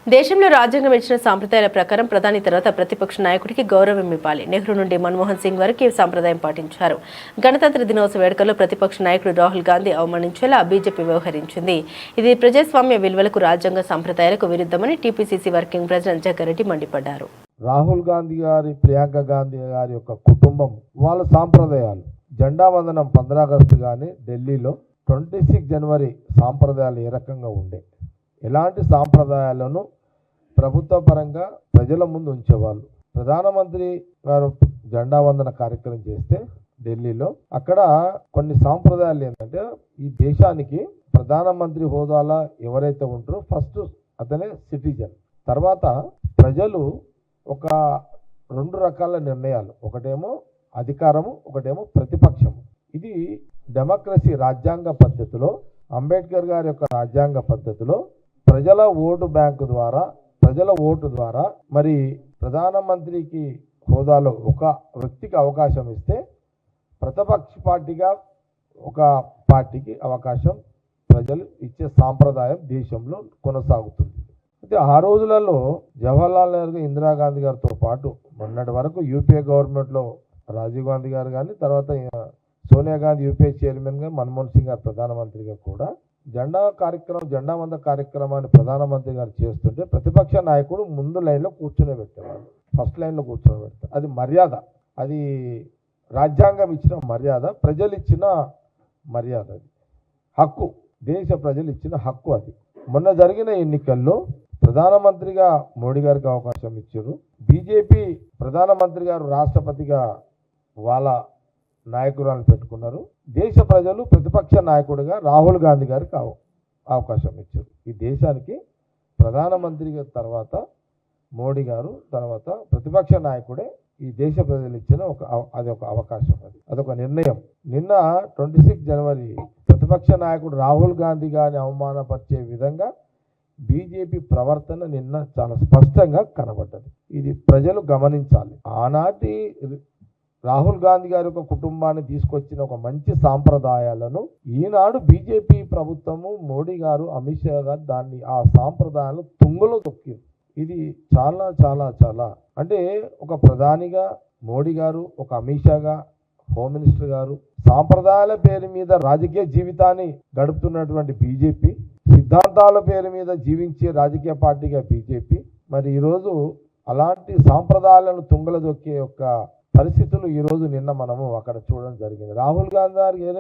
దేశంలో రాజ్యాంగం ఇచ్చిన సాంప్రదాయాల ప్రకారం ప్రధాని తర్వాత ప్రతిపక్ష నాయకుడికి గౌరవం ఇవ్వాలి. నెహ్రూ నుండి మన్మోహన్ సింగ్ వరకు ఈ సంప్రదాయం పాటించారు. గణతంత్ర దినోత్సవ వేడుకల్లో ప్రతిపక్ష నాయకుడు రాహుల్ గాంధీ అవమానించేలా బీజేపీ వ్యవహరించింది. ఇది ప్రజాస్వామ్య విలువలకు, రాజ్యాంగ సంప్రదాయాలకు విరుద్ధమని టీపీసీసీ వర్కింగ్ ప్రెసిడెంట్ జగ్గారెడ్డి మండిపడ్డారు. రాహుల్ గాంధీ గారి, ప్రియాంక గాంధీ గారి యొక్క కుటుంబం వాళ్ళ సాంప్రదాయాలు, జెండా వందనం 15 ఆగస్టు కానీ ఢిల్లీలో 26 జనవరి సాంప్రదాయాలు ఏ రకంగా ఉండే, ఎలాంటి సాంప్రదాయాలను ప్రభుత్వ పరంగా ప్రజల ముందు ఉంచేవాళ్ళు. ప్రధానమంత్రి గారు జెండా వందన కార్యక్రమం చేస్తే ఢిల్లీలో అక్కడ కొన్ని సాంప్రదాయాలు ఏంటంటే, ఈ దేశానికి ప్రధానమంత్రి హోదాలో ఎవరైతే ఉంటారో ఫస్ట్ అతనే సిటిజన్, తర్వాత ప్రజలు ఒక 2 రకాల నిర్ణయాలు, ఒకటేమో అధికారము, ఒకటేమో ప్రతిపక్షము. ఇది డెమోక్రసీ రాజ్యాంగ పద్ధతిలో, అంబేద్కర్ గారి యొక్క రాజ్యాంగ పద్ధతిలో ప్రజల ఓటు బ్యాంకు ద్వారా, ప్రజల ఓటు ద్వారా మరి ప్రధానమంత్రికి హోదాలో ఒక వ్యక్తికి అవకాశం ఇస్తే ప్రతిపక్ష పార్టీగా ఒక పార్టీకి అవకాశం ప్రజలు ఇచ్చే సాంప్రదాయం దేశంలో కొనసాగుతుంది. అయితే ఆ రోజులలో జవహర్లాల్ నెహ్రూ, ఇందిరాగాంధీ గారితో పాటు మొన్నటి వరకు యూపీఏ గవర్నమెంట్లో రాజీవ్ గాంధీ గారు కానీ, తర్వాత సోనియా గాంధీ యూపీఏ చైర్మన్గా, మన్మోహన్ సింగ్ గారు ప్రధానమంత్రిగా కూడా జెండా వంద కార్యక్రమాన్ని ప్రధానమంత్రి గారు చేస్తుంటే ప్రతిపక్ష నాయకుడు ముందు లైన్లో కూర్చునే పెట్టేవాడు, ఫస్ట్ లైన్లో కూర్చొని పెడతారు. అది మర్యాద, అది రాజ్యాంగం ఇచ్చిన మర్యాద, ప్రజలు ఇచ్చిన మర్యాద, అది హక్కు, దేశ ప్రజలు ఇచ్చిన హక్కు. అది మొన్న జరిగిన ఎన్నికల్లో ప్రధానమంత్రిగా మోడీ గారికి అవకాశం ఇచ్చారు. బీజేపీ ప్రధానమంత్రి గారు రాష్ట్రపతిగా వాళ్ళ నాయకురాలను పెట్టుకున్నారు. దేశ ప్రజలు ప్రతిపక్ష నాయకుడిగా రాహుల్ గాంధీ గారికి అవకాశం ఇచ్చారు. ఈ దేశానికి ప్రధానమంత్రి తర్వాత మోడీ గారు, తర్వాత ప్రతిపక్ష నాయకుడే ఈ దేశ ప్రజలు ఇచ్చిన ఒక అవకాశం, అదొక నిర్ణయం. నిన్న 26 జనవరి ప్రతిపక్ష నాయకుడు రాహుల్ గాంధీ గారిని అవమానపరిచే విధంగా బీజేపీ ప్రవర్తన నిన్న చాలా స్పష్టంగా కనబడ్డది. ఇది ప్రజలు గమనించాలి. ఆనాటి రాహుల్ గాంధీ గారి యొక్క కుటుంబాన్ని తీసుకొచ్చిన ఒక మంచి సాంప్రదాయాలను ఈనాడు బీజేపీ ప్రభుత్వము, మోడీ గారు, అమిత్ షా గారు దాన్ని, ఆ సాంప్రదాయాలను తుంగలో తొక్కింది. ఇది చాలా చాలా చాలా అంటే, ఒక ప్రధానిగా మోడీ గారు, ఒక అమిత్ షాగా హోమ్ మినిస్టర్ గారు సాంప్రదాయాల పేరు మీద రాజకీయ జీవితాన్ని గడుపుతున్నటువంటి బీజేపీ, సిద్ధాంతాల పేరు మీద జీవించే రాజకీయ పార్టీగా బీజేపీ, మరి ఈరోజు అలాంటి సాంప్రదాయాలను తుంగల దొక్కే యొక్క పరిస్థితులు ఈరోజు నిన్న మనము అక్కడ చూడడం జరిగింది. రాహుల్ గాంధీ గారు